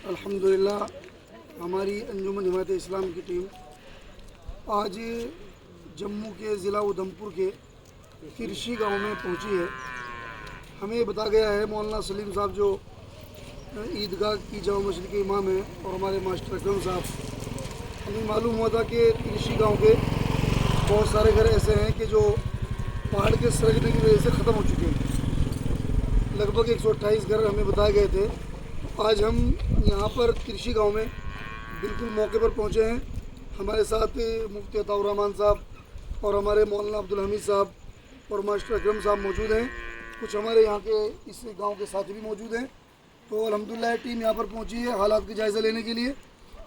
अल्हम्दुलिल्लाह हमारी अंजुमन हिमायत इस्लाम की टीम आज जम्मू के ज़िला उधमपुर के किरशी गांव में पहुंची है। हमें बताया गया है मौलाना सलीम साहब जो ईदगाह की जामा मस्जिद के इमाम हैं और हमारे मास्टर अकरम साहब, हमें मालूम हुआ था कि किरशी गांव के बहुत सारे घर ऐसे हैं कि जो पहाड़ के सरकने की वजह से ख़त्म हो चुके हैं। लगभग 128 घर हमें बताए गए थे। आज हम यहाँ पर किरशी गांव में बिल्कुल मौके पर पहुँचे हैं। हमारे साथ मुफ्ती अताउर रहमान साहब और हमारे मौलाना अब्दुल हमीद साहब और मास्टर अकरम साहब मौजूद हैं। कुछ हमारे यहाँ के इस गांव के साथी भी मौजूद हैं। तो अल्हम्दुलिल्लाह टीम यहाँ पर पहुँची है हालात का जायज़ा लेने के लिए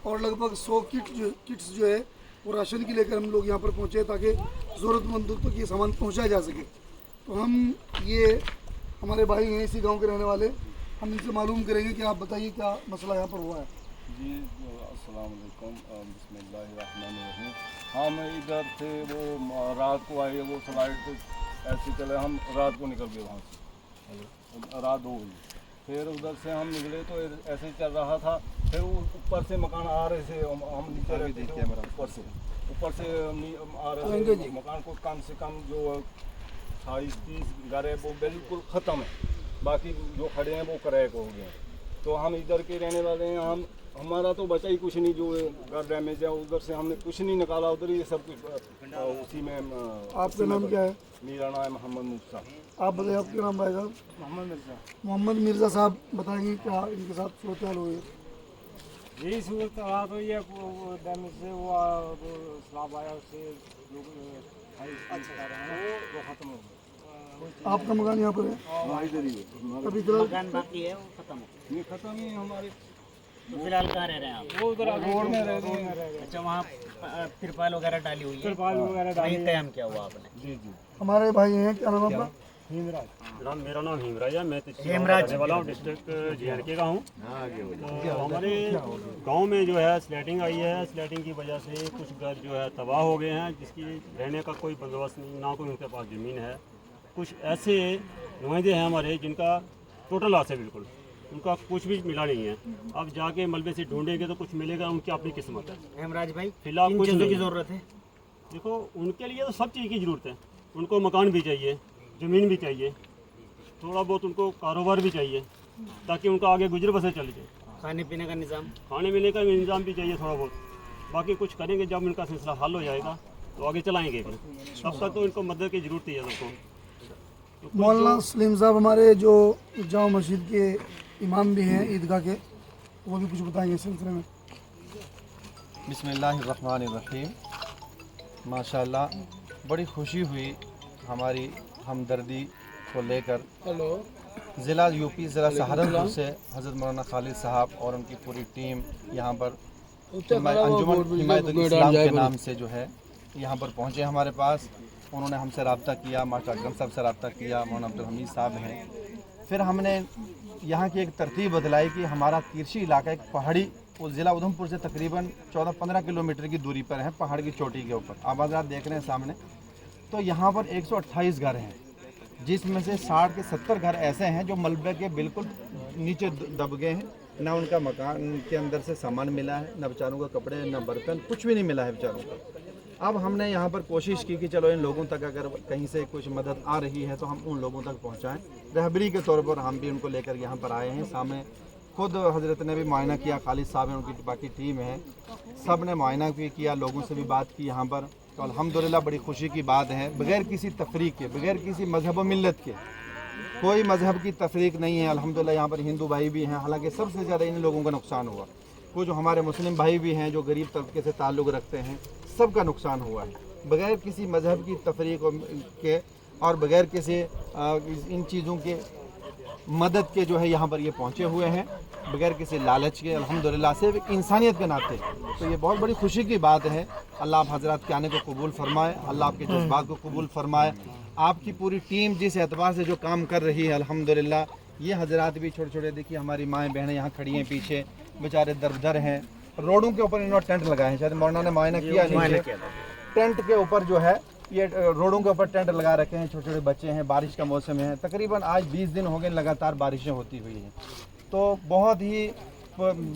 और लगभग 100 किट्स जो है वो राशन की लेकर हम लोग यहाँ पर पहुँचे ताकि ज़रूरतमंदों तक ये सामान पहुँचाया जा सके। तो हम ये हमारे भाई हैं इसी गांव के रहने वाले, हम इनसे मालूम करेंगे कि आप बताइए क्या मसला यहाँ पर हुआ है। जी अस्सलाम वालेकुम, बिस्मिल्लाहिर्रहमानिर्रहीम। हम इधर से वो रात को आए, वो फ्लाइट तो ऐसे चले, हम रात को निकल गए वहाँ से, रात 2 बजे। फिर उधर से हम निकले तो ऐसे ही चल रहा था। फिर वो ऊपर से मकान आ रहे थे, हम नीचे रहते थे, ऊपर से आ रहे थे मकान को कम से कम जो 28-30 घर है वो बिल्कुल ख़त्म है, बाकी जो खड़े हैं वो क्रैक हो गए हैं। तो हम इधर के रहने वाले हैं, हमारा तो बचा ही कुछ नहीं, जो घर डैमेज है उधर से हमने कुछ नहीं निकाला, उधर ही सब कुछ उसी में। आपका नाम क्या है? मेरा नाम है मोहम्मद मूसा। आप बताइए आपका नाम भाई साहब? मोहम्मद मिर्ज़ा। मोहम्मद मिर्ज़ा साहब बताएंगे क्या इनके साथ सूरत हाल हुई है? यही सूरत हाल हुई है, वो डैमेज से वो स्लाब आया, उससे वो ख़त्म हो गया। आपका मकान यहाँ पर है? इधर ही है, अभी फिलहाल मकान बाकी है, वो खत्म हो ये ख़त्म ही है हमारे। तो फिलहाल कहाँ रह रहे हैं आप? वो उधर रोड में रह रहे हैं। अच्छा, वहाँ तिरपाल वगैरह डाली हुई है? तिरपाल वगैरह वहीं कयाम किया हुआ आपने? जी जी। हमारे भाई हैं, क्या नाम आपका? मेरा नाम हिमराज है, मैं हेमराज रहने वाला हूँ, डिस्ट्रिक्ट JNK का हूँ। तो हमारे गांव में जो है स्लैटिंग आई है, स्लैटिंग की वजह से कुछ घर जो है तबाह हो गए हैं, जिसकी रहने का कोई बंदोबस्त नहीं, ना कोई उनके पास ज़मीन है। कुछ ऐसे नुमाइंदे हैं हमारे जिनका टोटल लॉस है, बिल्कुल उनका कुछ भी मिला नहीं है। अब जाके मलबे से ढूंढेंगे तो कुछ मिलेगा, उनकी अपनी किस्मत है। हेमराज भाई, फिलहाल किन कुछ चीज़ों की नहीं। ज़रूरत है? देखो, उनके लिए तो सब चीज़ की ज़रूरत है। उनको मकान भी चाहिए, ज़मीन भी चाहिए, थोड़ा बहुत उनको कारोबार भी चाहिए ताकि उनका आगे गुजर बसर चल जाए। खाने पीने का निज़ाम? खाने पीने का भी इंतज़ाम भी चाहिए थोड़ा बहुत। बाकी कुछ करेंगे जब इनका सिलसिला हल हो जाएगा तो आगे चलाएंगे। फिर तब तक तो इनको मदद की ज़रूरत है सबको। मौलाना सलीम साहब हमारे जो जामा मस्जिद के इमाम भी हैं ईदगाह के, वो भी कुछ बताएंगे इस सिलसिले में। बिस्मिल्लाहिर्रहमानिर्रहीम। माशाअल्लाह बड़ी खुशी हुई हमारी हमदर्दी को लेकर। ज़िला यूपी ज़िला सहारनपुर से हज़रत मौलाना खालिद साहब और उनकी पूरी टीम यहाँ पर अंजुमन हिमायत इस्लाम के नाम से जो है यहाँ पर पहुँचे हमारे पास। उन्होंने हमसे रब्ता किया, मास्टर अकरम साहब से रब्ता किया, मौलाना अब्दुल हमीद साहब हैं। फिर हमने यहाँ की एक तरतीब बदलाई कि हमारा किरशी इलाका एक पहाड़ी, वो ज़िला उधमपुर से तकरीबन 14-15 किलोमीटर की दूरी पर है, पहाड़ की चोटी के ऊपर। आप आज़ाद देख रहे हैं सामने। तो यहाँ पर 128 घर हैं, जिसमें से 60 के 70 घर ऐसे हैं जो मलबे के बिल्कुल नीचे दब गए हैं। ना उनका मकान के अंदर से सामान मिला है, ना बेचारों का कपड़े, ना बर्तन, कुछ भी नहीं मिला है बेचारों को। अब हमने यहाँ पर कोशिश की कि चलो इन लोगों तक अगर कहीं से कुछ मदद आ रही है तो हम उन लोगों तक पहुँचाएँ। रहबरी के तौर पर हम भी उनको लेकर यहाँ पर आए हैं। सामने खुद हजरत ने भी मुआयना किया, खालिद साहब हैं, उनकी बाकी टीम है, सब ने मुआयना भी किया, लोगों से भी बात की यहाँ पर। तो अल्हम्दुलिल्लाह बड़ी खुशी की बात है, बग़ैर किसी तफरीक के, बग़ैर किसी मज़हब व मिल्लत के, कोई मज़हब की तफरीक नहीं है। अल्हम्दुलिल्लाह यहाँ पर हिंदू भाई भी हैं, हालांकि सबसे ज़्यादा इन लोगों का नुकसान हुआ। कुछ हमारे मुस्लिम भाई भी हैं जो गरीब तबके से ताल्लुक़ रखते हैं, सबका नुकसान हुआ है। बग़ैर किसी मज़हब की तफरीक के और बग़ैर किसी इन चीज़ों के मदद के जो है यहाँ पर ये पहुँचे हुए हैं, बगैर किसी लालच के, अल्हम्दुलिल्लाह से इंसानियत के नाते। तो ये बहुत बड़ी खुशी की बात है। अल्लाह आप हज़रात के आने को कबूल फरमाए, अल्लाह आपके जज्बात को कबूल फरमाए। आपकी पूरी टीम जिस एतबार से जो काम कर रही है अल्हम्दुलिल्लाह, ये हज़रात भी छोटे छोटे, देखिए हमारी माएँ बहनें यहाँ खड़ी हैं, पीछे बेचारे दरदर हैं। रोडों के ऊपर इन्होंने टेंट लगाए हैं, शायद मौलाना ने मुआयना किया नीचे टेंट के ऊपर जो है ये रोडों के ऊपर टेंट लगा रखे हैं। छोटे छोटे बच्चे हैं, बारिश का मौसम है, तकरीबन आज 20 दिन हो गए लगातार बारिशें होती हुई हैं। तो बहुत ही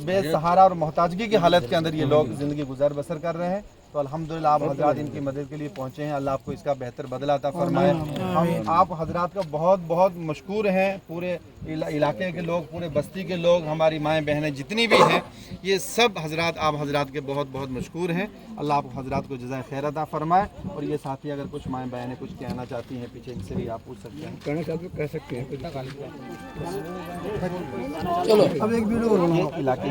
बेसहारा और मोहताजगी की हालत के अंदर ये लोग ज़िंदगी गुजार बसर कर रहे हैं। तो अल्हम्दुलिल्लाह आप हजरात इनकी मदद के लिए पहुँचे हैं। अल्लाह आपको इसका बेहतर बदला अता फरमाए। हम आप हजरात का बहुत बहुत मशकूर हैं। पूरे इलाके के लोग, पूरे बस्ती के लोग, हमारी माएँ बहनें जितनी भी हैं, ये सब हजरात आप हजरात के बहुत बहुत मशकूर हैं। अल्लाह आप हजरात को जज़ाए खैर अता फरमाए। और ये साथी अगर कुछ माएँ बहनें कुछ कहना चाहती हैं पीछे, इनसे भी आप पूछ सकते हैं। चलो अब एक वीडियो ये इलाके